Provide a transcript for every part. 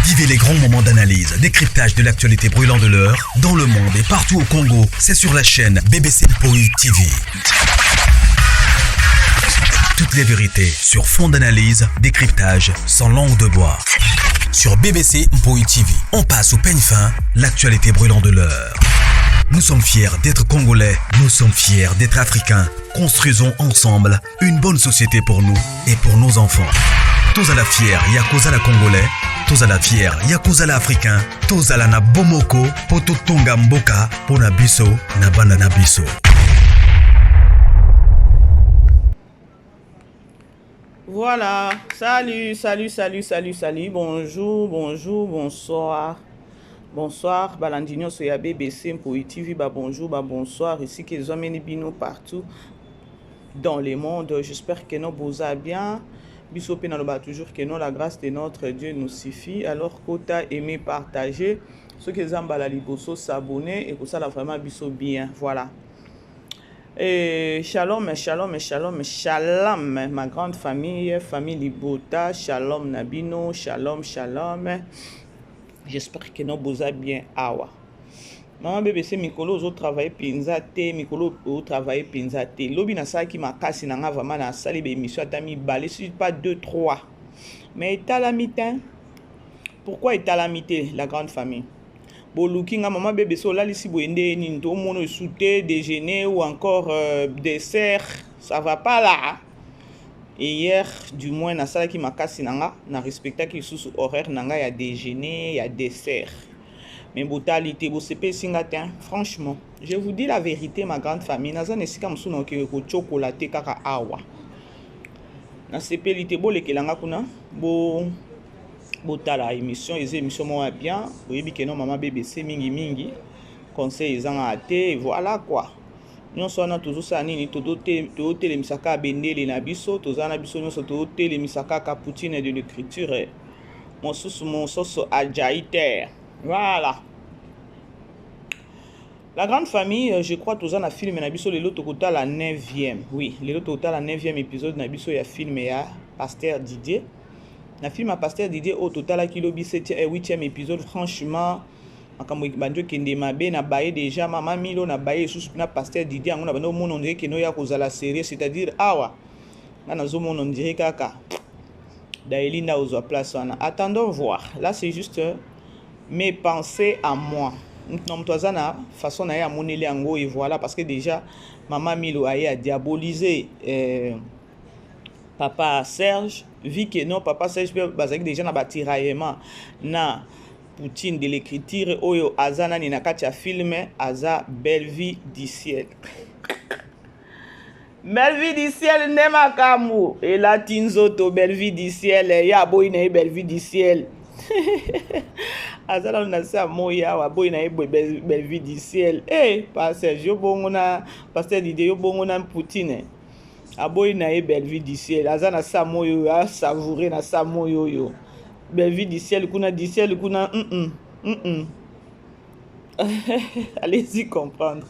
Vivez les grands moments d'analyse, décryptage de l'actualité brûlante de l'heure, dans le monde et partout au Congo. C'est sur la chaîne BBC Mpoï TV. Toutes les vérités sur fond d'analyse, décryptage, sans langue de bois. Sur BBC Mpoï TV, on passe au peigne fin, l'actualité brûlante de l'heure. Nous sommes fiers d'être Congolais, nous sommes fiers d'être Africains. Construisons ensemble une bonne société pour nous et pour nos enfants. Tous à la fière, Yakozala Congolais, tous à la fière, Yakozala Africain, tous à la na Bomoko, Poto Tonga Mboka, Pona Biso, Nabanda Nabiso. Voilà, salut, bonjour, bonsoir. Bonsoir, Balandino Soya BBC Mpoï TV, bonjour, bonsoir, ici que les hommes bino partout dans le monde. J'espère que nous vous allez bien. Biso penaloba toujours que non, la grâce de notre Dieu nous suffit. Alors, quota aimer, partager. Ceux qui ont la liboso, s'abonner et que ça la vraiment biso bien. Voilà. Et shalom, ma grande famille, famille Libota, shalom Nabino, shalom. J'espère que nous vous allez bien. Awa. Maman BBC Mikolo au travail pinzate, Mikolo au travail pinzate. Lobi na sa qui m'a cassé na vraiment na sali be émission atami balé si pas 2 3. Mais état la mitin. Pourquoi état la mité la grande famille? Boluki nga maman BBC la lisi boende ni to mono souté déjeuner ou encore dessert, ça va pas là. Et hier du moins na sala qui m'a cassé na respecta qui sous horaire nanga ya déjeuner, ya dessert. Mais brutalité, franchement, je vous dis la vérité, ma grande famille. Naza nesika msuna ke ko chokolaté kaka awa. Na sepelité bo lekelanga kuna bo tala émission, les émissions moi bien. Vous voyez que non maman BBC mingi conseil ezanga até voilà quoi. Nous sommes toujours ça nini todo tele misaka bendele na biso, tozana biso nyonso todo tele misaka caputine de l'écriture. Mon soso ajaiter. Voilà. La grande famille, je crois, tous en a filmé Nabiso le lot total la 9e. Oui, le lot total la 9e épisode Nabiso ya filmé ya Pasteur Didier. Na film à Pasteur Didier au total à kilo 7e et 8e épisode franchement akambo banjo kende mabe na baye déjà mama Milo na baye sous na Pasteur Didier ngona bando mon on dirait que no ya kozala série, c'est-à-dire awa. Na zo mon on dirait kaka. Daelinda ozo place wana. Attendons voir. Là c'est juste mes pensées à moi. Non, toi, ça façon à monnaie en et voilà parce que déjà maman Milo a diabolisé papa Serge, vu que non papa Serge déjà na batiraillement na Poutine de l'écriture oyo azana ni nakati ya film aza Belle Vie du ciel. Belle Vie du ciel ne makamu et la tinzoto Belle Vie du ciel ya boy na Belle Vie du ciel. Azala na sa moya wa boy na Belle Vie du ciel. Pasteur yo bongo na Pasteur Didier yo bongo na Poutine. Aboy na Belle Vie du ciel. Azana sa moyo a savourer na sa moyo yo. Belle Vie du ciel kuna Allez-y comprendre.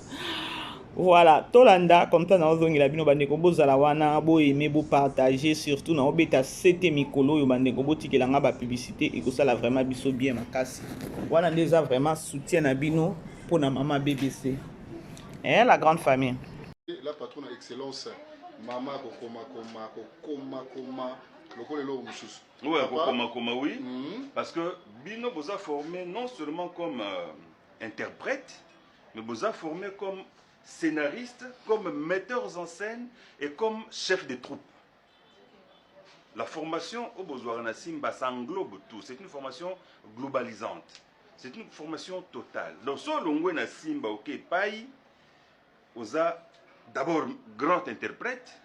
Voilà, Tolanda, comme ça, nous avons bino bande kombo zalawana, bo aimer, bo partager, surtout na obeta sete mikolo yo bande kombo tikelanga ba publicité et que ça la vraiment biso bien makasi. Voilà déjà vraiment soutien à bino pour na maman BBC. Et la grande famille. La patronne excellence, maman kokoma lokolelo mususu. Oui, oui. Parce que bino vous a formé non seulement comme interprète, mais vous a formé comme scénariste, comme metteurs en scène et comme chef de troupe. La formation au Bozouarana Simba, ça englobe tout. C'est une formation globalisante. C'est une formation totale. Donc, sur l'ongouena Simba, ok, paï, osa d'abord grand interprète,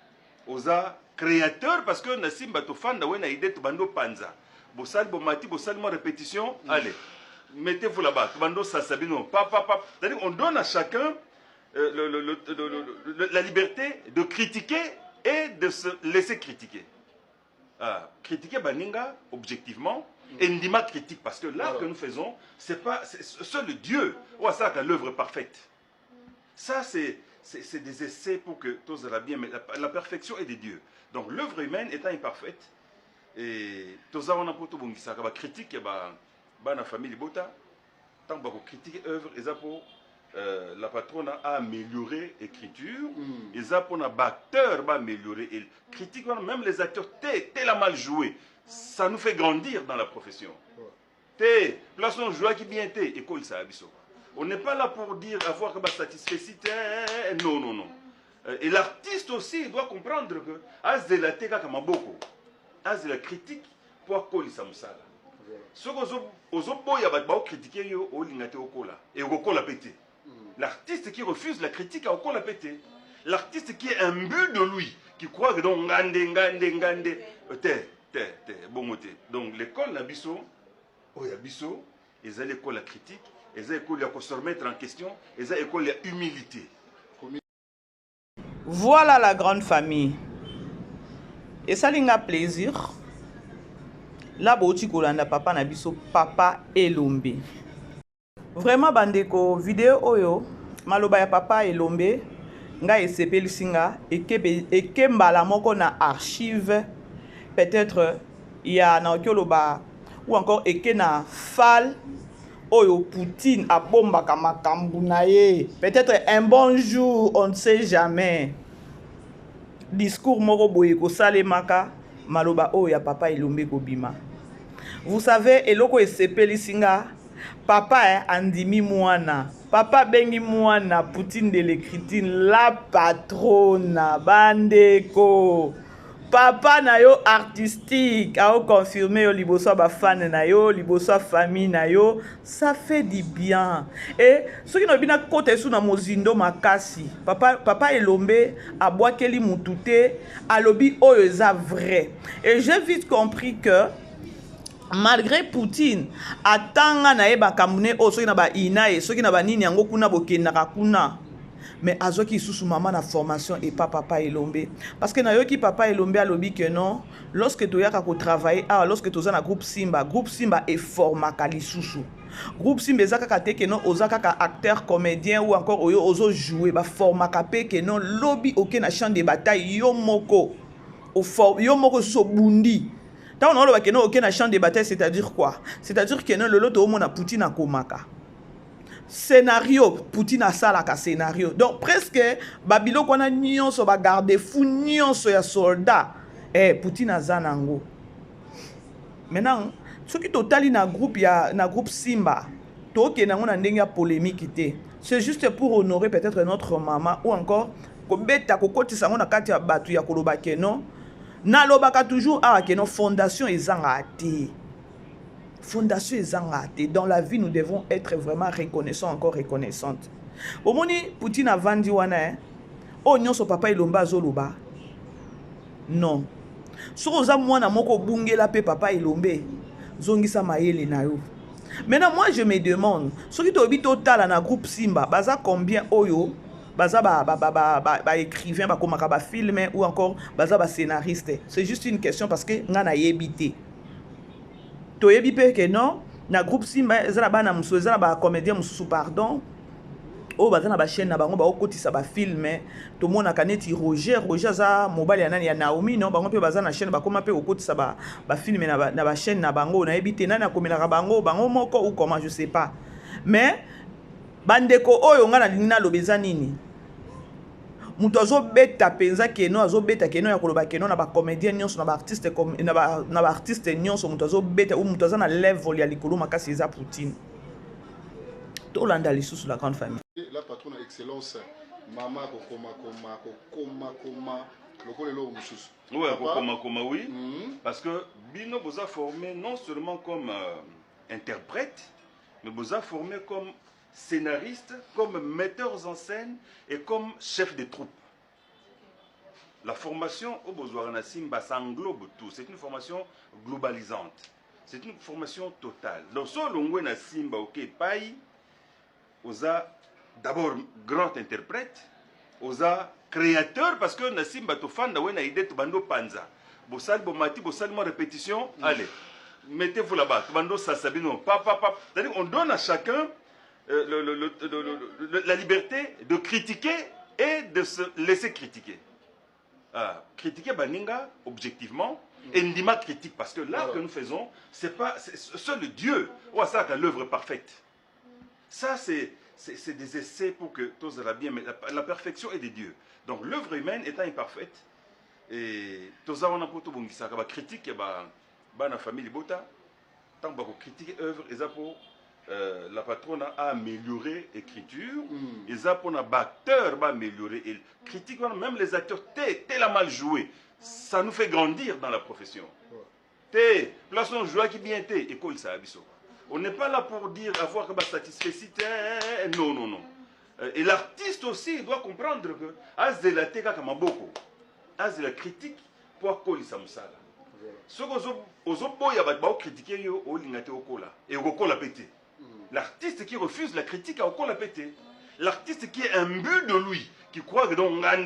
osa créateur, parce que na Simba to fan da wena idée to bando panza. Bosal bomati, bosal mo répétition, allez, mettez-vous là-bas. To bando ça sabino, papa. C'est-à-dire on donne à chacun la liberté de critiquer et de se laisser critiquer. Critiquer Baninga objectivement et Ndima critique parce que l'art que nous faisons, c'est pas seul Dieu ou à ça l'œuvre parfaite. Ça c'est des essais pour que tout aille bien, mais la perfection est de Dieu. Donc l'œuvre humaine étant imparfaite et tout ça on a pour tout bon qui ça critique bana famille Bota, tant que critiquer œuvre, et ça pour la patronne a amélioré l'écriture, et ça pour un acteur va améliorer, et critique même les acteurs, t'es la mal joué, ça nous fait grandir dans la profession. T'es, plaçons joueur qui bien t'es, école ça abisso. On n'est pas là pour dire avoir que satisfait, non, non, non. Et l'artiste aussi doit comprendre que as de la teka comme beaucoup, as de la critique pour coller ça musala. Ce que aux boya ba critiquer yo o lingate okola et okola pété. L'artiste qui refuse la critique a okola pété. L'artiste qui est imbu de lui, qui croit que donc ngande bon moté. Donc l'école na biso oya biso, ils ont l'école la critique, ils ont l'école à se remettre en question, ils ont l'école à humilité. Voilà la grande famille. Et ça linga plaisir. Là, boti kolanda papa na biso papa Elombe. Vraiment bandeko vidéo oyo maloba ya papa Elombe nga esepeli singa eke mbala moko na archive peut-être ya na okoloba ou encore eke na fal oyo Poutine a bombaka makambu na ye. Peut-être un bon jour, on ne sait jamais. Discours moko boye ko salemaka maloba oyo ya papa Elombe kobima. Vous savez, eloko esepeli singa papa andimi mwana. Papa bengi mwana Poutine de l'écriture la patronne bandeko. Papa na yo artistique a confirmé yo liboso ba fan na yo liboso famille na yo, ça fait du bien. Et ce qui no bina kote sou na mozindo makasi papa Elombe abwakeli mutute alobi oyo eza vrai. Et j'ai vite compris que malgré Poutine atanga na eba kamune o soki na ba ina e soki na ba nini yango kuna bokendaka kuna. Mais azoki sous maman na formation et pas papa Elombe. Parce que na yoki papa Elombe alobi que non, lorsque tu yaka ko travailler, lorsque tu na groupe Simba est formaka lisusu. Groupe Simba ezaka kate que non ozaka ka acteur comédien ou encore oyo ozo jouer ba formaka pe que non lobby aucun na champ de bataille yo moko so bundi. Tant on a que non aucun na champ de bataille, c'est-à-dire quoi? C'est-à-dire que non le lot au mona Poutine a komaka. Scénario Poutine a ça là ka scénario. Donc presque babilo kona nyonso ba garder fou nyonso ya soldat Poutine a zanango. Maintenant ce qui totali na groupe Simba to ke nango na ndenge ya polémique té. C'est juste pour honorer peut-être notre maman ou encore ko beta ko kotisa ngona kati ya batu ya koloba ke non na lobaka toujours ke non fondation ezanga ate. Fondation ezangate. Dans la vie, nous devons être vraiment reconnaissants, encore reconnaissantes. Au moni Poutine a vendu wana nyonso papa Elombe zoloba. Non. So oza mwana moko bungela pe papa Elombe zongisa mayele na yo. Maintenant moi je me demande, soki to bi total na groupe Simba, baza combien oyo baza ba écrivain ba komaka ba film ou encore baza ba scénariste. C'est juste une question parce que ngana yebité. Toyebi pe que non na groupe Simba ezala bana musu ezala ba comédien musu pardon o bazana ba chaîne na bango ba okotisa ba film to mona kaneti Roger za mobile ya nani ya Naomi non bango pe bazana chaîne ba koma pe okotisa ba film na ba chaîne na bango na ebite nani akomela bango moko ou comment je sais pas mais bandeko oyo ngana lina lobeza nini mutu azobeta penza keno azobeta keno ya koloba keno na ba comédien nyonso na ba artiste na ba artiste nyonso mutu azobeta ou mutu azana level ya likolo makasi eza Poutine to landa lisusu la grande famille. La patronne excellence mama kokoma lokole lo mususu. Ouais, kokoma oui parce que bino boza formé non seulement comme interprète mais boza formé comme scénariste, comme metteurs en scène et comme chef de troupe. La formation au Bozouarana Simba, ça englobe tout. C'est une formation globalisante. C'est une formation totale. Donc, ce que na Simba, ok, paille, osa d'abord grand interprète, osa créateur, parce que na Simba, to fan da wena idée, to bando panza. Bossal, bomati, bossal, répétition, allez, mettez-vous là-bas, to bando sasabino, papa. C'est-à-dire, on donne à chacun la liberté de critiquer et de se laisser critiquer. Critiquer Baninga, objectivement, Et Ndima critique, parce que l'art que nous faisons, c'est seul Dieu. Ou ça que l'œuvre parfaite. Ça, c'est des essais pour que tout ça va bien, mais la perfection est de Dieu. Donc l'œuvre humaine étant imparfaite, et tout ça, on a pour tout bon, ça va critiquer la famille Bota, tant qu'on critique l'œuvre, et ça pour la patronne a amélioré l'écriture, et ça pour les acteurs va améliorer, et critique même les acteurs, t'es la mal joué, ça nous fait grandir dans la profession. T'es, place on joue qui bien t'es, école ça abisso. On n'est pas là pour dire avoir que satisfait, non, non, non. Et l'artiste aussi il doit comprendre que as la teka kama boko, as la critique pour coller ça musala. Ce que ozo boya ba critiquer yo o lingate okola et okola pété. L'artiste qui refuse la critique a okola pété. L'artiste qui est imbu de lui, qui croit que donc ngande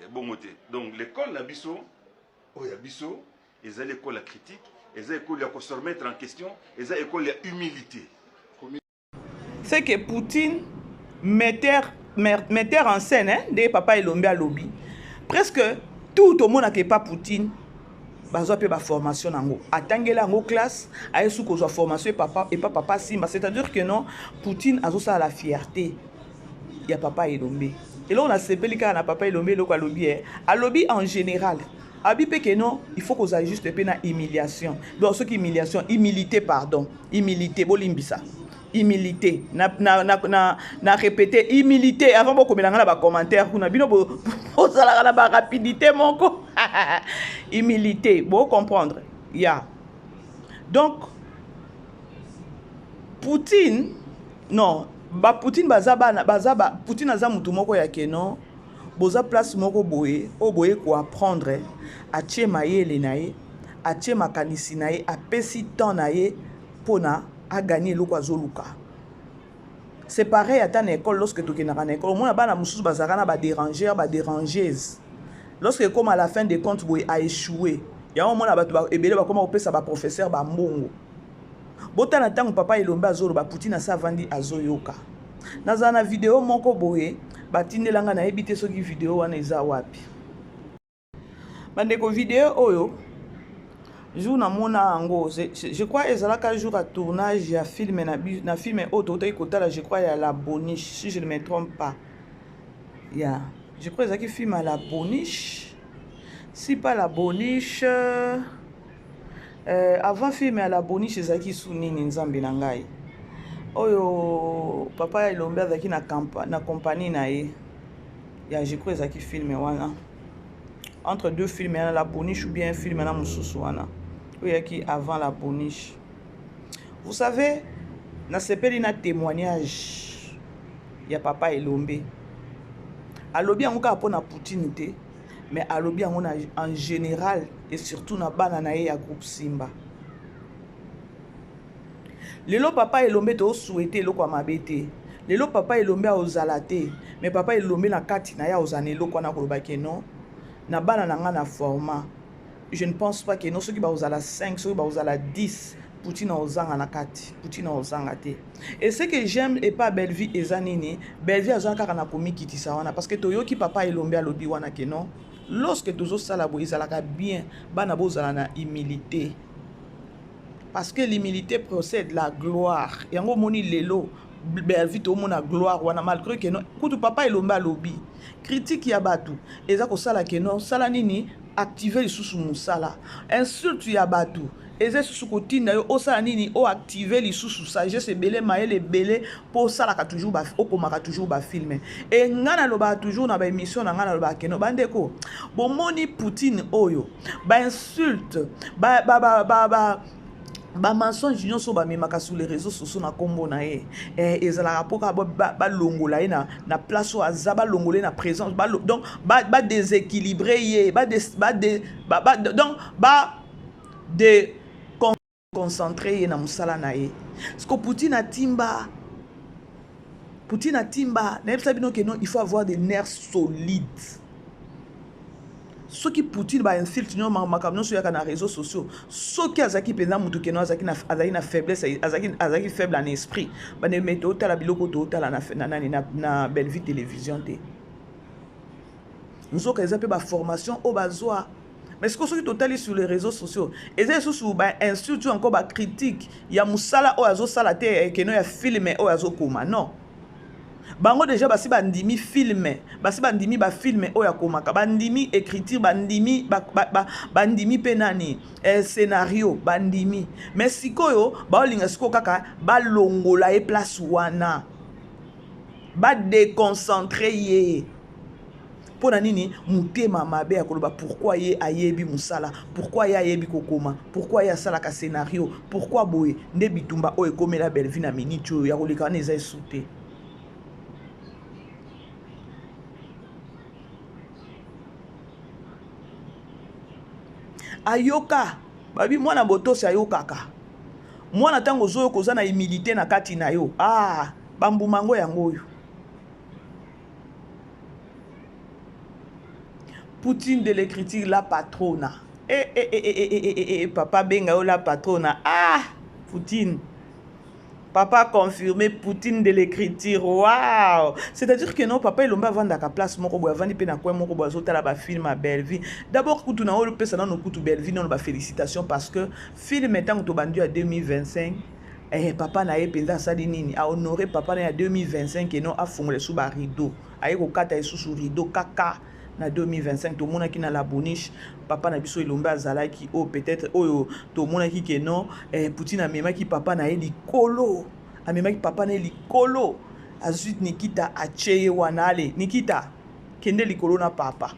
bon moté. Donc l'école nabiso oyabiso, ils allaient l'école la critique. Ils ont école à se remettre en question, ils ont école à humilité. C'est que Poutine, metteur en scène, hein, de Papa Elombe à lobby, presque tout le monde n'a pas Poutine, bazo pe ba formation nango. Atangela ngo classe, aye sou ko formation et papa Simba, c'est-à-dire que non, Poutine a ça la fierté. Il y a Papa Elombe. Et là on a sepeli ka na Papa Elombe lo ka lobby, à lobby en général. Abipé que non, il faut qu'on s'ajuste peu na humiliation. Donc ce qui humiliation, humilité pardon, humilité bolimbisa. Humilité, na répéter humilité avant beaucoup mélanger na ba commentaire kuna bino bo sala na ba rapidité monko. Humilité, bon comprendre. Ya. Donc Poutine non, Poutine Poutine aza mutu moko ya ke non. Boza place moko boye, o boye ko apprendre a tie mayele na ye, a tie makanisi na ye, a pesi temps na ye pona a gagner loko azoluka. C'est pareil à ta école lorsque tu es dans l'école, moi bana mususu bazaka na ba déranger, ba dérangeuse. Lorsque comme à la fin des comptes boye a échoué, ya mo na ba ebele ba koma opesa ba professeur ba mbongo. Bota na tango Papa Elombe azolo ba Poutine sa vandi azoyoka. Nazana vidéo moko boye batindelanga na ebité soki vidéo wana eza wapi. Bandeko vidéo oyo jour na mona ango je crois ezalaka jour à tournage ya film na film auto to ikotala je crois ya La Boniche si je ne me trompe pas. Ya je crois ezaki film à La Boniche. Si pas La Boniche avant film à La Boniche ezaki sunini nzambe na ngai. Oyo Papa Elombe azaki na compagnie na ye. Ya je crois ezaki film wana. Entre deux films yana La Boniche ou bien un film yana mususu wana. Oyaki avant La Boniche. Vous savez, na sepeli na témoignage ya Papa Elombe. Alobi yango ka pona Poutine te, mais alobi yango en général et surtout na bana na ye ya groupe Simba. Lelo Papa Elombe to souhaité loko mabete. Lelo Papa Elombe a ozalate, mais Papa Elombe na kati na ya ozane loko na koloba ke non. Na bana na nga na format. Je ne pense pas que non ceux qui ba ozala 5, ceux qui ba ozala 10, Poutine ozanga na kati, Poutine ozanga te. Et ce que j'aime et pas Belleville ezanini, Belleville azanga kana komi kitisa wana parce que toyoki Papa Elombe alobi wana ke non. Lorsque tozo sala bo ezalaka bien, bana bo ozala na humilité. Parce que l'humilité procède la gloire. Et en gros, moni lelo, vite au monde la gloire. Wana malgré que non, quand Papa Elombe alobi, critique ya batu. Eza ko sala ke non, sala nini activer les sous musala. Insulte ya batu. Eza sous kotina yo osala nini o activer les sous sagesse belé maele belé pour sala ka toujours ba okomaka toujours ba filmer. Et ngana loba toujours na ba émission na ngana loba ke non bandeko. Bon moni Poutine oyo, ba insulte, ba mensonge nyonso ba memaka sur les réseaux sociaux na kombo na ye ezala rapoka ba longola ye na place o azaba longolé na présence donc ba déséquilibrer ye donc ba de concentrer ye na musala na ye parce que Poutine a timba na bino que non il faut avoir des nerfs solides. Ce qui Poutine ba insulte non makamno sur ya na réseaux sociaux ce qui azaki pena mutu keno azaki na faiblesse azaki faible en esprit ba ne meto tala biloko to tala na Belleville télévision te nzoka eza pe ba formation o bazwa. Mais ce que tu totali sur les réseaux sociaux, et c'est sous ba insulte encore ba critique, ya musala o azo sala te que no ya filme o azo koma non. Bango déjà basi bandimi filme, basi bandimi ba filme o ya komaka, bandimi écriture, bandimi bandimi penani, scénario, bandimi. Mais sikoyo ba olinga siko kaka ba longola e place wana. Ba déconcentrer ye. Pona nini mutema mabe akoloba pourquoi ye ayebi musala, pourquoi ye ayebi kokoma, pourquoi ye asala ka scénario, pourquoi boye nde bitumba o ekomela Belleville na minute oyo ya koleka na eza esute. Ayoka babi mwana botosi ayokaka mwana tango zoyo koza na humilité na kati na yo bambumango yango oyo. Poutine de l'écriture la patrona. Papa benga la patrona. Poutine. Papa confirmé Poutine de l'écriture. Waouh! C'est-à-dire que non, papa il a vendu à la place moko boy vandi pe na quoi moko boy zota la ba film à Belleville. D'abord kutu na o le pesa na no kutu Belleville non ba félicitations parce que film étant to bandu à 2025. Papa na ye penza sali nini a honoré papa na 2025 et non a fongolé sous ba rideau. Aye ko kata sous rideau kaka. Na 2025 to mona ki na la boniche papa na biso ilomba azalaki o peut-être oyo to mona ki ke non Poutine amema ki papa na ye likolo amema ki papa na ye likolo azut Nikita acheye wanale Nikita kende likolo na papa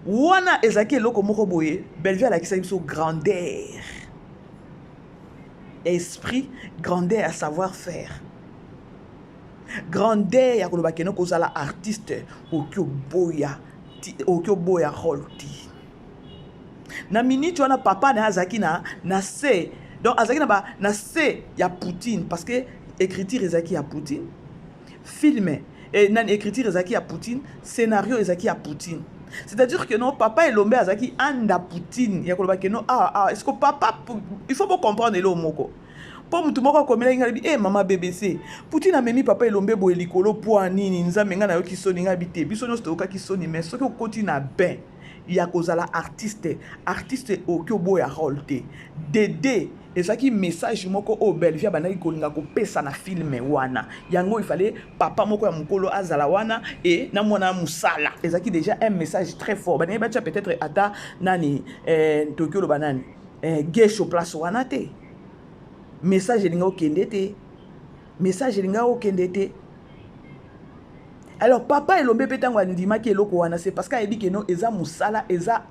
wana ezaki eloko moko boye Belleville alakisa biso grandeur esprit grandeur à savoir faire grandeur ya koloba keno kozala artiste okyo boya holti na minute wana papa na azaki na se donc azaki na se ya Poutine parce que écriture ezaki ya Poutine film et nan écriture ezaki ya Poutine scénario ezaki ya Poutine. C'est-à-dire que non papa elombe azaki anda Poutine ya koloba keno est-ce que papa il faut pas comprendre le moko. Po mutu moko komela ngali mama BBC Poutine amemi papa elombe boye likolo po nini nzambe nga na yo kisoni nga bite biso no stoka kisoni mais soki okoti na ben ya kozala artiste okyo boya rolte dede ezaki message moko o Belleville banaki kolinga kopesa na filme wana yango il fallait papa moko ya mukolo azala wana et na mwana musala ezaki déjà un message très fort banaki bacha peut-être ata nani Tokyo lo banani gesho place wana te message linga okendete alors papa elombe petango andima ki eloko wana c'est parce que ebi ke no eza musala eza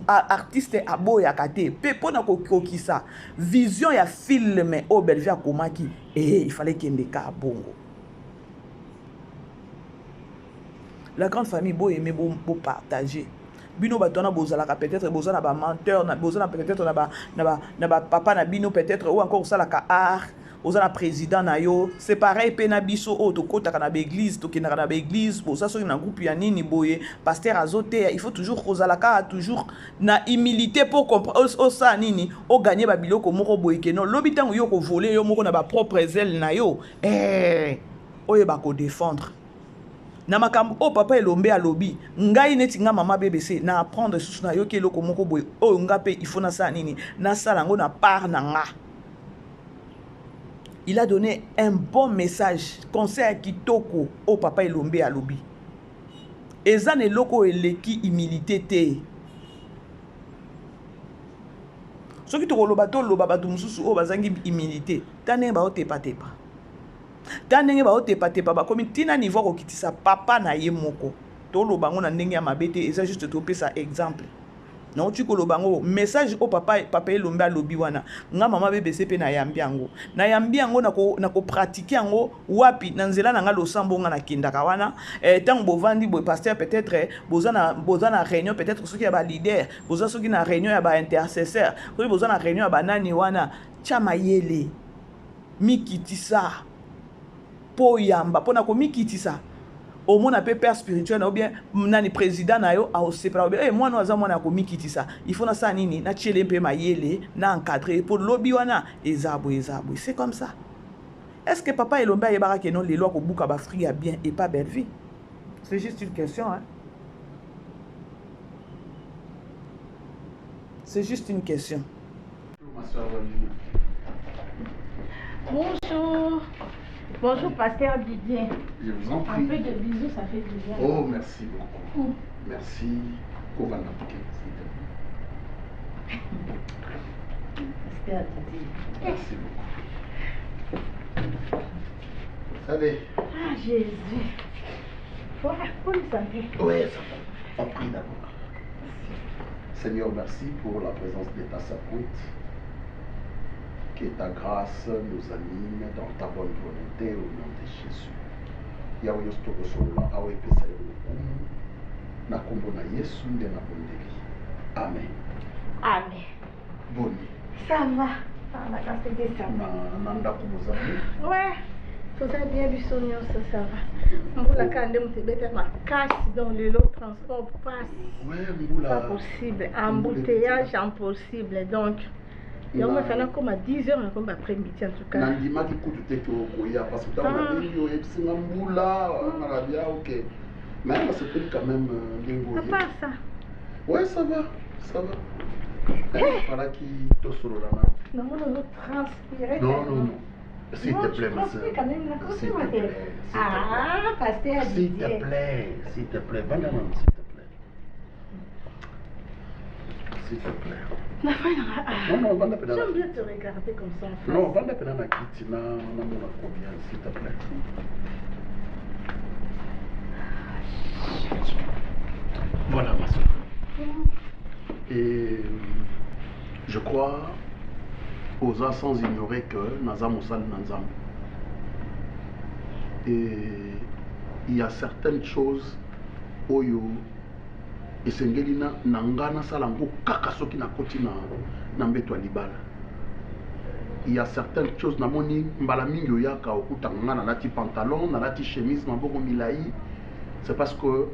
artiste aboya kate pe pona kokisa vision ya film o Belleville akomaki il fallait kende ka bongo la grande famille bo aimer bo partager bino batona bozalaka peut-être bozana ba menteur na bozana peut-être na ba papa na bino peut-être ou encore salaka art ozana président na yo c'est pareil pe na biso o to kota na l'église to kinaka na l'église boza so na groupe ya nini boye pasteur azote il faut toujours kozalaka toujours na humilité pour comprendre o sa nini o gagner ba biloko moko boye ke non lobi tango yo ko voler yo moko na ba propre zèle na yo oye ba ko défendre na makambo o papa elombe alobi ngai neti nga mama BBC na apprendre sous na yo ke eloko moko boye o nga pe il faut na sa nini na sala ngo na part na nga. Il a donné un bon message conseil à kitoko au papa elombe alobi eza ne loko eleki humilité te soki to koloba to loba batu mususu o bazangi humilité tane ba otepa tepa ndenge ba otepa tepa ba komi tina niveau ko kitisa papa na ye moko to lo bango na ndenge ya mabete eza juste to pesa exemple non tu ko lo bango message o papa elombe alobi wana nga mama BBC pe na yambi yango na ko pratiquer yango wapi na nzela na nga losambo nga na kindaka wana tant bovandi bo pasteur peut-être bozana réunion peut-être soki ya ba leader boza soki na réunion ya ba intercesseur soki bozana réunion ya ba nani wana chama yele mikitisa po yamba pona ko mikitisa au moins un peu père spirituel ou bien nani président na yo a separa bien moi no aza mwana ko mikitisa il faut na sa nini na chele mpe mayele na encadrer pour lobby wana ezabo c'est comme ça. Est-ce que papa elomba yebara ke non les lois ko buka ba fri ya bien et pas Belleville? C'est juste une question hein. C'est juste une question. Ma soeur Valérie. Bonjour. Bonjour, pasteur Didier. Je vous en Un prie. peu de bisous, ça fait du bien. Oh, merci beaucoup. Merci. Kovana Piquet. Pasteur Didier. Merci beaucoup. Allez. Ah, Jésus. Voilà, bonne santé. Oui, ça va. On prie d'abord. Seigneur, merci pour la présence de ta servante. Que ta grâce nous anime dans ta bonne volonté au nom de Jésus. Yahweh Yostoko Solola, Awe Pesa Yokumu, Nakombo na Yesu nde na bondeli. Amen. Amen. Boni. Ça va. Ah, la grâce de Dieu, ça va. Na ndako bozali. Ouais. Tout ça bien du sonnion, ça va. On la quand même te mettre ma casse dans le lot transport passe. Ouais, Pas Mboula. possible. Embouteillage impossible. Donc, il y a comme à 10h, comme après-midi en tout cas. Nandimaki kutu te koya parce que dans la vie yo ebisinga Mboula, Marabia, ok. Mais on se fait quand même À part ça. Ouais, ça va. Ça va. Voilà qui te solola. Non, on doit transpirer. Non, non, non. S'il te plaît, ma soeur. Quand même, la S'il te plaît. Ah, pasteur S'il te Didier. plaît. S'il te plaît. Va là, s'il te plaît. S'il te plaît. Non, non, va là, J'aime bien te regarder comme ça. En face. non, va là, na kiti na mona combien, s'il te plaît. Voilà, ma soeur. Et je crois aux sans ignorer que Naza Moussal Nanzam. Et il y a certaines choses oyo esengelina nangana salango kaka soki na koti na mbeto libala. Il y a certaines choses namoni mbala mingi oyaka okutanga na lati pantalon, na lati chemise maboko milai. C'est parce que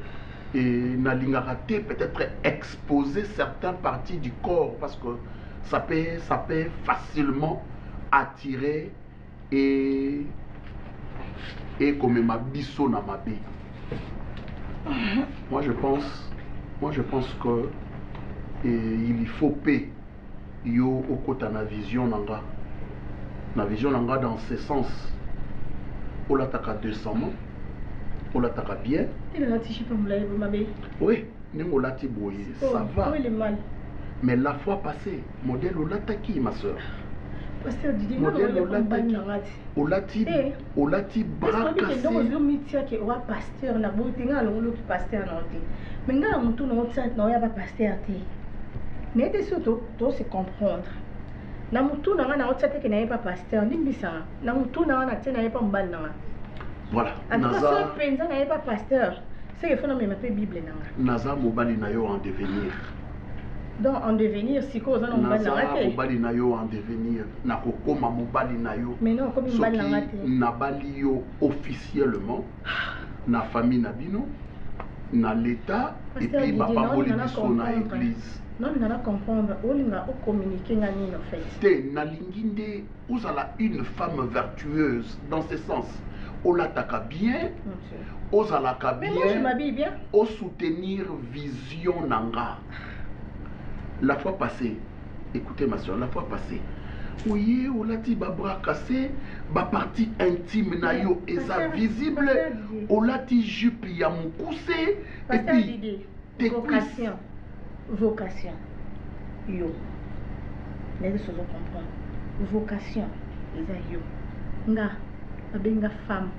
na lingaka te peut-être exposer certaines parties du corps parce que ça peut facilement attirer et comme ma biso na mabe. Moi je pense que il faut paix yo okota na vision nanga dans ce sens. Ola taka 200 mots, ola taka bien. Il a lâché pour me laver ma belle. Oui, ningo lati boye, ça va. Où est le mal? Mais la fois passée, modèle olataki ma soeur. Pasteur Didier, moi, Modèle je olati bras cassés. pasteur na botinga lo ki pasteur na oti. Mais nga mutu na oti na ya ba pasteur te. Mais te surtout to se comprendre. Na mutu na na oti te ke na ya ba pasteur ni bisa. Na mutu na te na ya ba mbal na. Voilà. Naza penza na ya ba pasteur. C'est que faut na me pe Bible na. Naza mobali na yo en devenir. Donc en devenir si cause on mbal na te. Mobali na yo en devenir. Na kokoma mobali na yo. Mais non comme mbal na te. Na bali yo officiellement na famille na bino na l'état et puis papa boli biso na église. Non, on a comprendre. On a communiqué en fait. Te na linginde uzala une femme vertueuse dans ce sens. On l'attaque bien. Ozala ka bien. Mais moi je m'habille bien. Au soutenir vision nanga. La fois passée, écoutez ma soeur, la fois passée, oui, on l'a dit, bras cassé, ba partie intime na yo et ça visible, on l'a dit jupe ya mon coussé et puis vocation, vocation, yo, les choses on comprend, vocation, les yo, nga, abenga femme,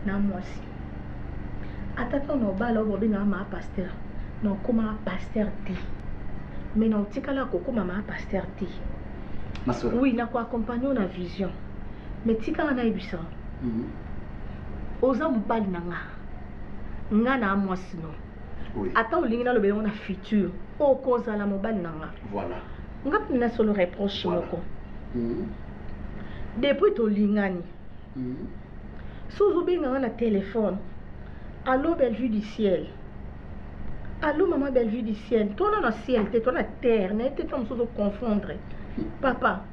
na moi si, attaquons nos balles au bobina ma pasteur, non comment pasteur dit. Mais non, tu as koko maman pasteur ti. Ma soeur. Oui, na ko accompagner na vision. Mais tu as na ibisa. Oza mbali nanga. Nga na moi sinon. Oui. Attends o lingi na lobe na futur. O koza la mbali nanga. Voilà. Nga na solo reproche moko. Depuis to lingani. Sozo benga na téléphone. Allô belle vue du ciel. Allô maman belle vue du ciel, toi dans le ciel, toi dans la terre, n'était comme ça de confondre. Papa,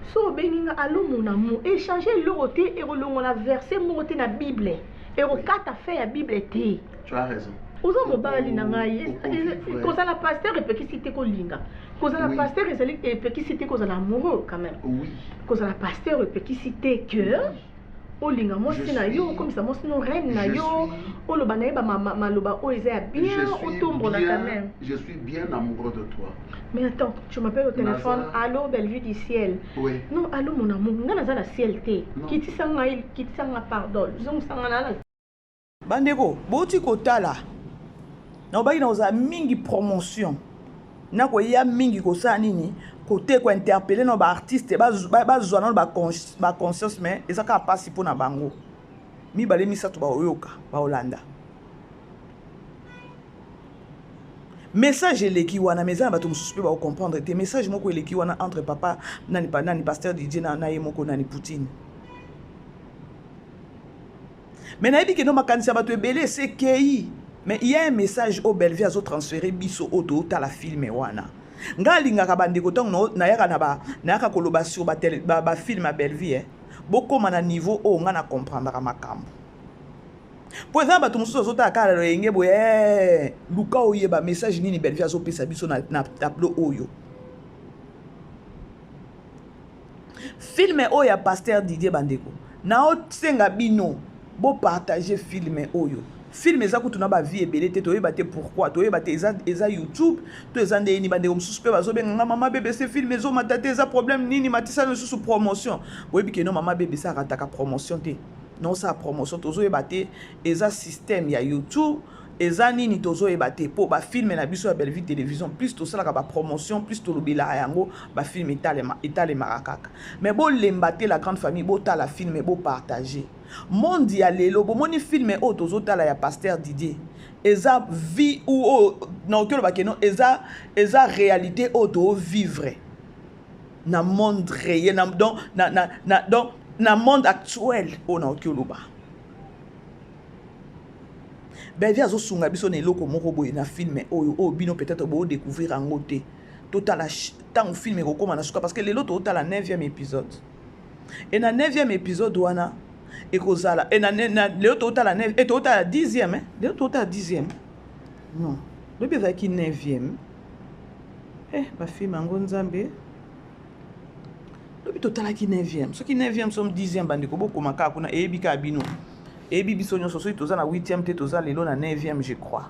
so beninga allô mon amour, échanger l'oroté et relongo la verset monter la Bible. Et au cas à faire la Bible était. Tu as raison. oza mobali na ngai kozala pasteur epekisi te kolinga kozala pasteur ezali epekisi te kozala amoureux quand même kozala pasteur epekisi te que olinga mwasi na yo okomisa mwasi no reine na yo oloba na ye maloba oyo eza ya bien otombola quand même. Je suis bien amoureux de toi. Mais attends, tu m'appelles au téléphone. Allô, belle vue du ciel. Oui. Non, allô, mon amour. Nga naza la ciel te. Kiti sanga pardon. Zong sanga na la. Bandeko, boti kotala. Na obai na oza mingi promotion. Na ko ya mingi ko sa nini côté ko interpeller no ba artiste ba zwana ba conscience mais ezaka pasi pona bango. Mi bale misato ba oyoka ba Holanda. Message eleki wana meza bato mususu ba comprendre te message moko eleki wana entre papa nani pasteur Didier na ye moko nani Poutine. Mais na yebi ke no makanisa bato ebele c'est kei. Mais il y a un message au Bellevue azo transférer biso auto ta la filme wana. Nga linga ka bandeko tong no na yaka na yaka koloba sur ba film a Bellevue boko mana niveau o nga na comprendre ka makambo. Po exemple bato mususu azota kala renge boye luka oyeba message nini Bellevue azo pesa biso na tableau oyo. Film oyo pasteur Didier bandeko. Na o senga bino bo partager film oyo. Film eza kutuna ba vie ebele te toyeba te pourquoi toyeba te eza YouTube to eza ndeni bande mususu pe bazo benga mama BBC film ezo matate eza problème nini matisa no sous promotion boyebi ke no mama BBC arataka promotion te non sa promotion tozo yeba te eza système ya YouTube eza nini tozo yeba te po ba film na biso ya Bellevue télévision plus to sala ka ba promotion plus to lobela yango ba film etale marakaka mais bo lemba te la grande famille bo ta la film bo partager mondialelo bomoni film o tozotala ya pasteur Didier eza vie ou na okelo bakeno eza réalité o to vivre na monde réel na monde actuel o na okelo ba Bellevue azo sunga biso na eloko moko boye na film o bino peut-être bo découvrir en côté total tant film ko koma na suka parce que lelo to tala 9e épisode et na 9e épisode wana et kozala et na le total la 9 et total la 10e hein le total la 10e non le bien qui 9e ba film ngo nzambe le total qui 9e ce qui 9e somme 10e bande ko boko maka kuna ebika bino ebi biso nyoso so toza na 8e te toza lelo na 9e je crois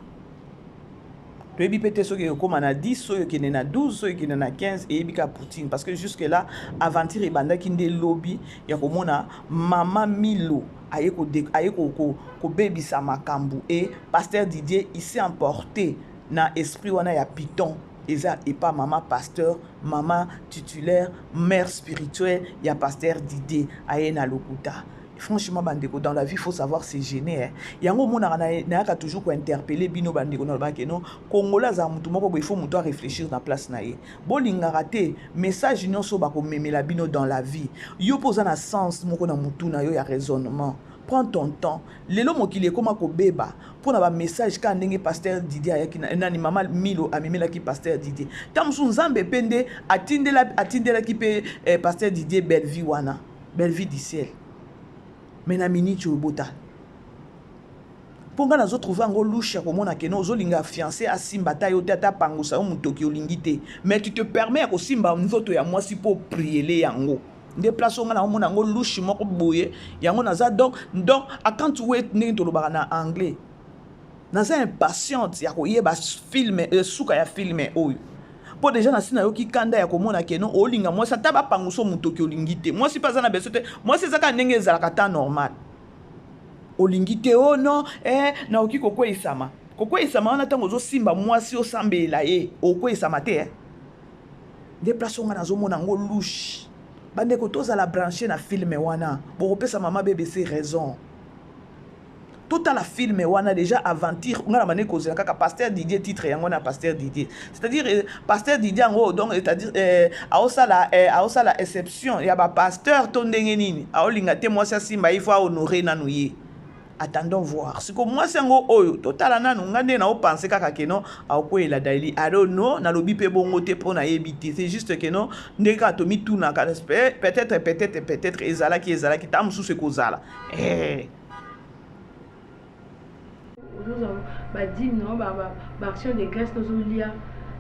to ebi pete so ke koma na 10 so ke na 12 so ke na 15 et ebika Poutine parce que jusque là aventure ebanda ki nde lobby ya komona mama Milo aye ko baby sa makambu et pasteur Didier il s'est emporté na esprit wana ya Python eza et pas maman pasteur maman titulaire mère spirituelle ya pasteur Didier aye na lokuta. Franchement bandeko dans la vie il faut savoir se gêner hein. Yango mona na ka toujours ko interpeller bino bandeko na ba keno Congolais za mutu moko il faut mutu réfléchir na place na ye bolinga raté message nyonso ba ko memela bino dans la vie yo poza na sens moko na mutu na yo ya raisonnement prends ton temps lelo mokili koma ko beba pona ba message ka ndenge pasteur Didier ayaki na ni mama Milo amemela ki pasteur Didier tamsu nzambe pende atindela ki pe pasteur Didier Bellevue wana Bellevue du ciel. Mais na minute obota ponga nazo trouver ngo louche ko mona ke no zolinga fiancé a simba ta yo tata pangusa mutoki olingite mais tu te permets ko simba nzoto ya mwasi po prier yango nde place nga na mona ngo louche moko boye yango naza donc I can't wait ni to lobaka na anglais naza impatiente ya ko yeba film suka ya film oyo po déjà na sina yo ki kanda ya komona ke no olinga mwasi ata ba panguso mutoki olingite mwasi paza na besote mwasi zaka ndenge ezalaka ta normal olingite o no na oki kokwesama wana tango zo simba mwasi osambela ye okwesama te de place nga nazo mona ngo louche bande ko toza la brancher na film wana bo kopesa mama BBC raison toute la film wana déjà aventure on a mané cause kaka pasteur Didier titre yango na pasteur Didier c'est-à-dire pasteur Didier ngo donc c'est-à-dire aosa la exception ya ba pasteur to ndenge nini aolinga te mwasi simba il faut honorer nanu ye attendons voir c'est comme moi c'est ngo oyo total nanu ngande na o penser kaka ke no akoela daily I don't know na lobi pe bongo te pona yebiti c'est juste que non ndeka to mi tuna ka peut-être ezala ki tamsu se kozala badime non baaction de grâce tozolia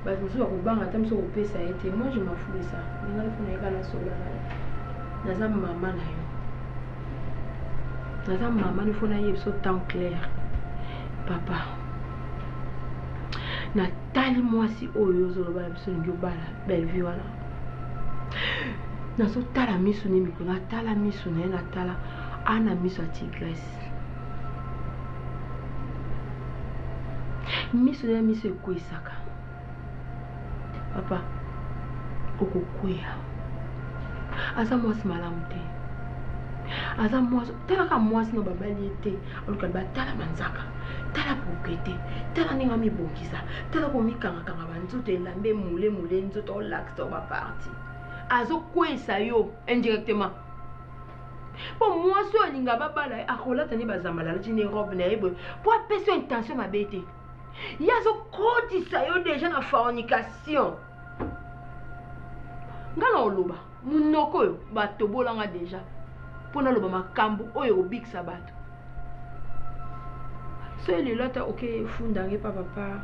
bamosusu bakobanga ata mosu kopesa ye te. Moi je m'en fous de ça. Ngai fo nayeba na solo na naza mama na yo, naza mama il faut nayebi so temps clair. Papa natali mwasi oyo ozoloba biso lingi obala belle vie wana nazotala miso ne mikolo natala miso na ye natala ana miso ya tigresse miso na miso ekwesaka. Papa okokweya aza mwasi malamu te, aza mwasi talaka mwasi no babali ye te oluka batala manzaka tala bokete tala ndenge amibongisa tala komikangakanga banzoto elambe mule nzoto olakisa o baparti azokwesa yo indirectement. Po mwasi oyo alinga babala akolata nde bazambala alati ne robe na ye boye po apesa yo intention mabe te ye azokotisa yo deja na fornication. Nga na oloba munoko oyo batobolanga deja mpo naloba makambo oyo obikisa bato so lelo ata oke efundange pa papa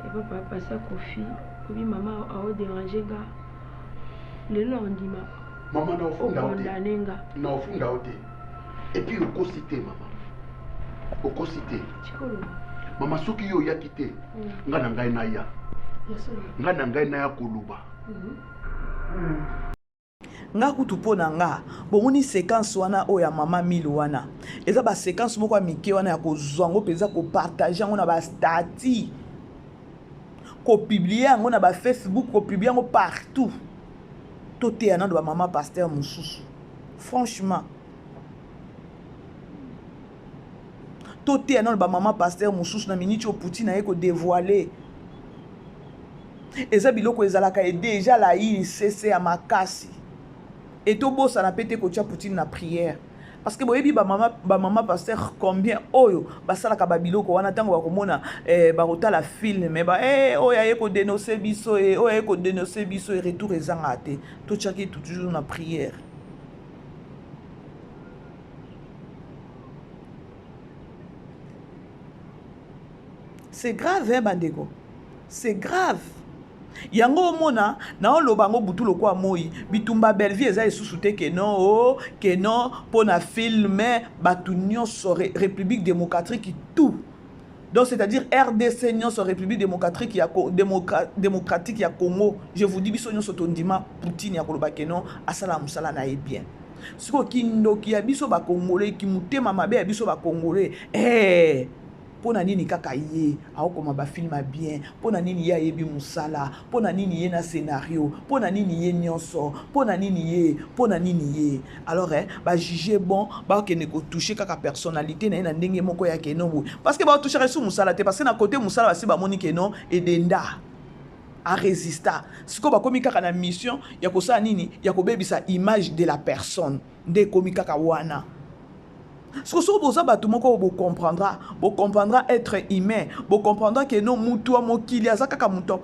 epapa pasa kofi obi mama aoderange nga lelo ondima mama okondane nga naofunda o te epuis okosi te mama okosi te chikoloba mama soki yo oyaki te nga na ngai naya nga na ngai naya koloba nga kutu mpo na nga bomoni séquence wana oyo ya mama mile wana eza baséquence moko ya mike wana ya kozwa yango mpenza kopartage yango na bastati kopiblie yango na bafacebook kopiblie yango partout toteya nando bamama paster mosusu franchement toteya nando bamama paster mosusu na miniti oyo puti na ye kodévoile eza biloko ezalaka e déjà la ICC ya makasi et tobosana pe te kotia Poutine na prière parce que boyebi bamama pasteur combien oyo basalaka babiloko wana ntango bakomona bakotala filme oyo aye kodenonse biso oyo aye kodenonse biso retour ezanga te totiaki toujours na prière. C'est grave hein bandeko, c'est grave. Yango omona na oloba ngo butu lokwa moi bitumba Bellevue eza esusu te ke non pour na filmer batu nyonso République démocratique tout. Donc c'est-à-dire RDC nyonso République démocratique ya Congo. Je vous dis biso nyonso tondima Poutine ya koloba ke non asala musala na ye bien. Siko kindoki ya biso ba Congolais ki mutema mabe ya biso ba Congolais pona nini kaka ye aokoma bafilma bien pona nini ye ayebi musala pona nini ye na scénario pona nini ye nyonso pona nini ye alors bajuge bon bakende kotouche kaka personnalité na ye na ndenge moko ya keno parce que batouchera sous musala te parce que na côté musala basi bamoni keno edenda a résista siko bakomi kaka na mission ya kosala nini ya kobebisa image de la personne nde komi kaka wana. Ce que vous comprendra être humain, vous comprendra que non mutua mokili azaka muto.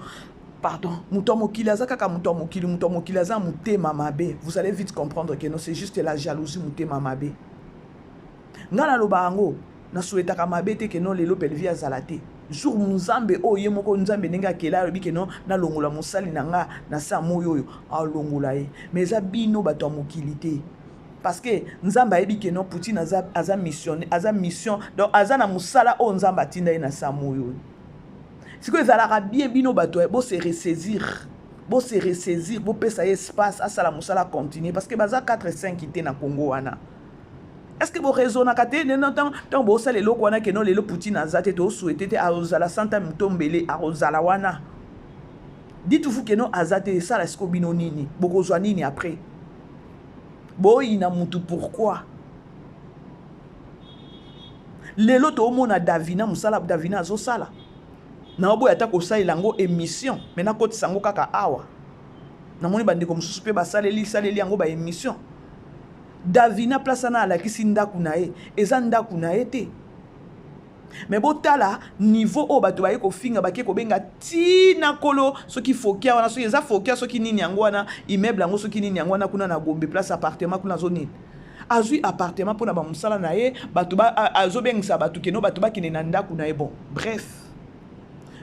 Pardon, muto mokili azaka muto mokili azaka muté mamabe. Vous allez vite comprendre que non c'est juste la jalousie muté mamabe. Ngana lobango na souhaitaka mabe te que non lelo Bellevue azalate. Jour Nzambe o yemoko Nzambe nenga kela lobi que non na longola musali nanga na sa moyo a longola e. Mais abino bato mokili te. Parce que Nzamba ebi ke non Poutine aza mission donc aza na musala o Nzamba tinda na samoyo. Si ko ezalaka bien bino bato bo se ressaisir bo pesa espace asala musala continuer parce que baza 4-5 ité na Congo wana. Est-ce que vous raisonnez kate non tant bo sala loko wana ke non lelo Poutine azate to souhaiter te azala santa mutombele azala wana. Dites-vous que non azate ça la sko bino nini bokozwa nini après. Boy na mutu pourquoi lelo to mona Davina musala Davina azo sala na obo yata ko sala lango émission mena koti sango kaka awa na moni bandeko mususu pe saleli yango ba émission Davina place na ala kisinda kunae eza ndaku na ete mais botala niveau o bato baye ko finga bake ko benga tina kolo soki fokia wana soki eza fokia soki nini yango wana immeuble yango soki nini yango wana kuna na Gombe place appartement kuna zone azui appartement pour na ba musala na ye bato ba azobengisa bato keno bato ba kine na ndaku na ye bon bref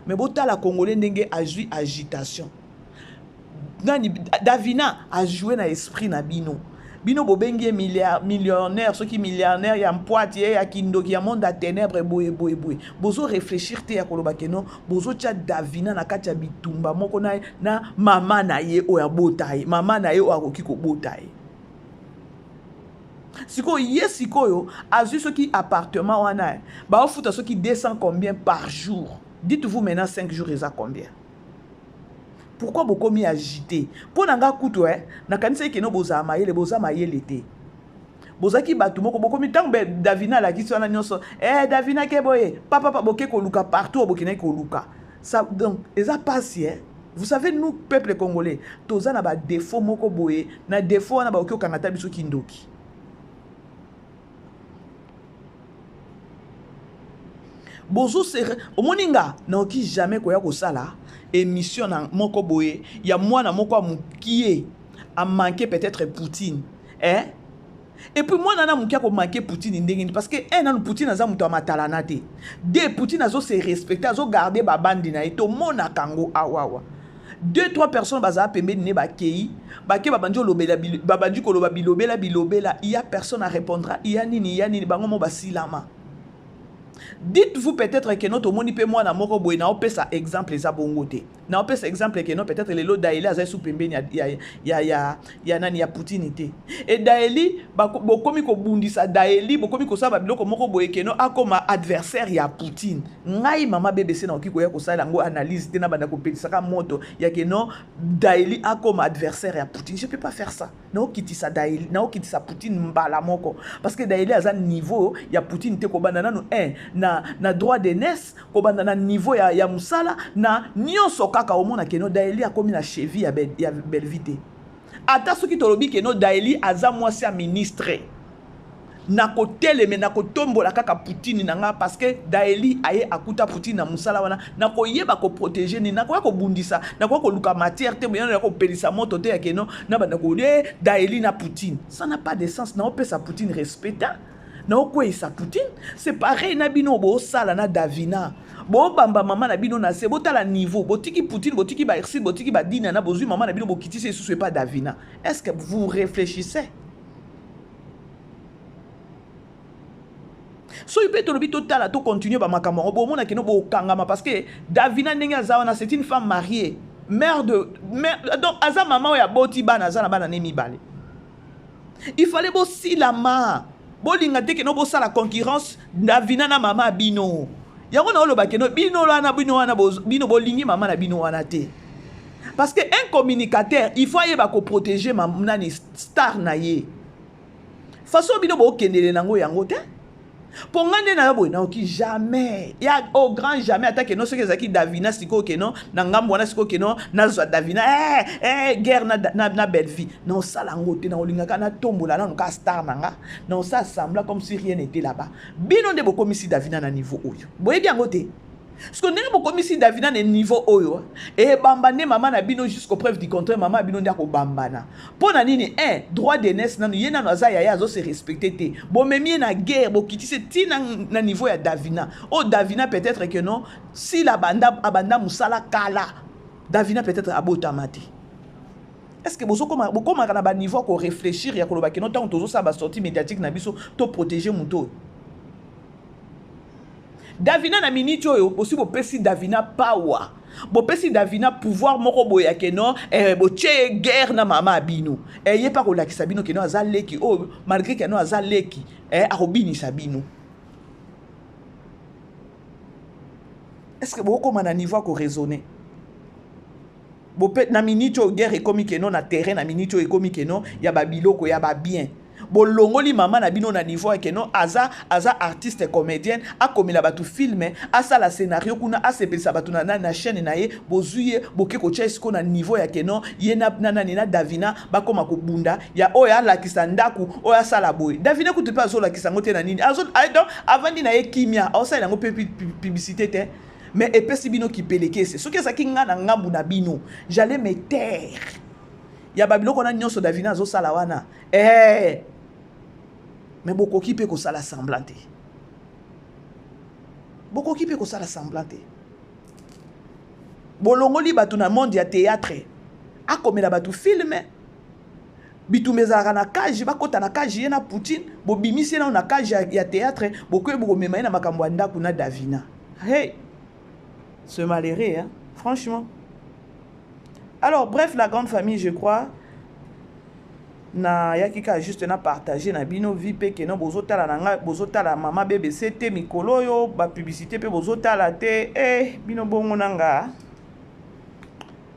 mais botala congolais ndenge azui agitation nani Davina a joué na esprit na bino bino bobengi millionnaire ceux qui millionnaire ya Mpoitier ya Kindoki ya monde à ténèbres boye bozo réfléchir te ya koloba keno bozo tia Davina na kati ya bitumba moko na mama na ye o ya botaye mama na ye o akoki ko botaye sikoyo azui ceux qui appartement wana ba ofuta ceux qui descend combien par jour dites-vous maintenant 5 jours eza combien. Pourquoi beaucoup m'y agité? Pour n'anga kutu na kanisa ke no boza mayele te. Boza ki batu moko beaucoup mi tang Davina la kiso na nyonso. Davina ke boye. Papa boke ko luka partout boke na ko luka. Ça donc eza passe Vous savez nous peuple congolais, toza na ba défaut moko boye, na défaut na ba oki okangata biso kindoki. Bozo sere omoninga na oki jamais koya ko sala. Émission na moko boye ya mwana moko amukie a manqué peut-être Poutine et puis moi nana mukia ko manqué Poutine ndengeni parce que un Poutine aza muto matalana te de Poutine azo se respecter azo garder ba bandi na eto mona kango awawa 2-3 personnes baza pembeni ne ba kei babandi lobela babandi ko loba bilobela il y a personne à répondre il y a nini bango mo basilama. Dites-vous peut-être que notre moni pe moi na moko boy na opesa exemple eza bongo te. Na opesa exemple que non peut-être les lots Daeli aza sou pembeni ya nani ya Poutine te. Et Daeli bokomi ko bundisa Daeli bokomi ko saba biloko moko boy que non akoma adversaire ya Poutine. Ngai mama BBC na okiko ya ko sala ngo analyse te na banda ko petisa ka moto ya que non Daeli akoma adversaire ya Poutine. Je peux pas faire ça. Na okitisa Daeli, na okitisa Poutine mbala moko parce que Daeli aza niveau ya Poutine te ko banda nanu na droit d'aînesse ko banda na niveau ya musala na nyonso kaka omona keno Daeli akomi na cheville ya Belvite ata soki tolobi keno Daeli aza mwasi ya ministre na koteleme na kotombola kaka Poutine nanga parce que Daeli aye akuta Poutine na musala wana na koyeba ko protéger ni na ko bundisa na ko luka matière te moyana na ko pelisa moto te ya keno na banda ko Daeli na Poutine ça n'a pas de sens na opesa Poutine respecta na okwesa Poutine c'est pareil na bino bo sala na Davina bo bamba mama na bino na se botala niveau botiki Poutine botiki ba Ersid botiki ba dina na bozui mama na bino bokitisi sous pas Davina. Est-ce que vous réfléchissez? So il peut te le total to continuer ba makambo bo mona keno bo kangama parce que Davina ndenge zawana c'est une femme mariée mère donc aza maman ya boti bana za na bana nemi balé. Il fallait bo silama bolinga te keno bo sala concurrence Davina na mama bino. Yango na oloba keno bino wana bino bolingi mama na bino wana te. Parce que un communicateur, il faut yeba ko protéger nani star na ye. Façon bino bo kendele nango yango te. Pour ngande na boy na oki jamais. Ya au grand jamais attaque non ce que zaki Davina siko keno na ngambo wana siko keno na zwa Davina guerre na belle vie. Non ça lango te na olinga kana tombola na ka star nanga. Non ça sembla comme si rien n'était là-bas. Bino de boko misi Davina na niveau oyo. Boye bien ngote. Parce que ndenge boko misi Davina na niveau oyo et bambane maman na bino jusqu'au preuve du contraire maman bino ndako bambana. Pona nini droit d'aînesse nanu yena no za ya zo se respecter te. Bo memie na guerre bo kitise ti na niveau ya Davina. Oh Davina peut-être que non si la abanda musala kala Davina peut-être abota mati. Est-ce que bozo koma na ba niveau ko réfléchir ya koloba que non tant tozo sa ba sortie médiatique na biso to protéger muto. Davina na minute oyo possible pesi Davina power bo pesi Davina pouvoir moko boya ke non bo tie guerre na mama abino ye pa ko lakisa bino ke non azaleki malgré que non azaleki arobini sabino. Est-ce que boko mana niveau ko raisonner bo pe na minute o guerre ekomi ke non na terrain na minute o ekomi ke non ya ba biloko ya ba bien bolongoli mama na bino na niveau ke non aza artiste comédienne a komela batu filme asa la scénario kuna a sepelisa batu na chaîne na ye bozuye boke ko chesko na niveau ya ke non ye na Davina bakoma ko bunda ya oya la kisandaku oya sala boy Davina ku te pas zo la kisangote na nini azo donc avant dina ye kimia osa yango publicité te mais epesi bino ki pelekese soki ça ki nga na ngambu na bino j'allais me taire ya babiloko na nyonso Davina zo sala wana mais bokoki pe ko sala semblanté. Bokoki pe ko sala semblanté. Bolongoli batu na monde ya théâtre. Akomela batu filme. Bitumezaka na cage, bakota na cage ye na Poutine, bobimisi na cage ya théâtre, bokoye bokomema na makambo ya ndako na Davina. Hey, ce malheureux, hein? Franchement. Alors, bref, la grande famille, je crois, na yakika juste na partager na bino vie pe que non bozotala nanga bozotala mama BBC te mikolo yo ba publicité pe bozotala te bino bongo nanga.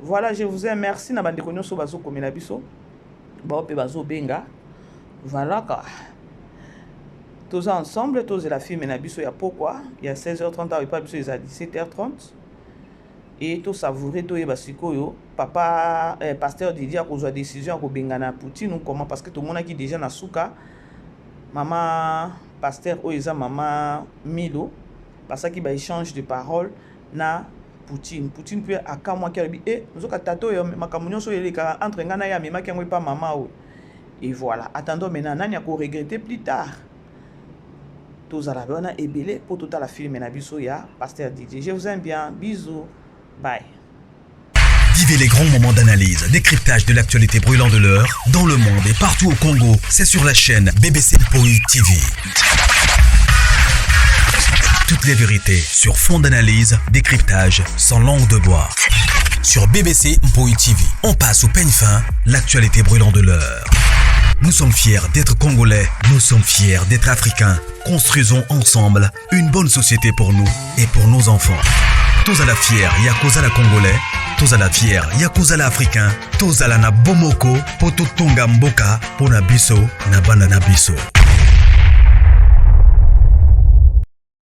Voilà, je vous aime, merci na bandeko nyonso bazo komela biso. Ba pe bazo benga. Voilà quoi. Tous ensemble, tous la film na biso ya pourquoi? Il y a 16h30 et pas biso à 17h30. Et tout savourer tout yeba sikoyo papa pasteur Didier a kozwa décision ko bengana Poutine ou comment parce que tout le monde qui déjà na souka maman pasteur oeza maman Milo parce qu'il ba échange de paroles na Poutine peut akamwa ki bi nzoka tato yo makamunyo so yeleka entre ngana ya mema ki ngwe pa mama o. Et voilà, attendons maintenant nani a ko regretter plus tard. Tous à la bonne et belé pour toute la film na biso ya pasteur Didier. Je vous aime bien, bisous. Bye. Vivez les grands moments d'analyse, décryptage de l'actualité brûlante de l'heure, dans le monde et partout au Congo. C'est sur la chaîne BBC Mpoi TV. Toutes les vérités sur fond d'analyse, décryptage sans langue de bois. Sur BBC Mpoi TV, on passe au peigne fin, l'actualité brûlante de l'heure. Nous sommes fiers d'être Congolais, nous sommes fiers d'être Africains. Construisons ensemble une bonne société pour nous et pour nos enfants. Tous à la fière, Yakoza la Congolais. Tous à la fière, Yakoza la Africain. Tous à la na Bomoko, Poto Tonga Mboka, Pona Biso, na Banana Biso.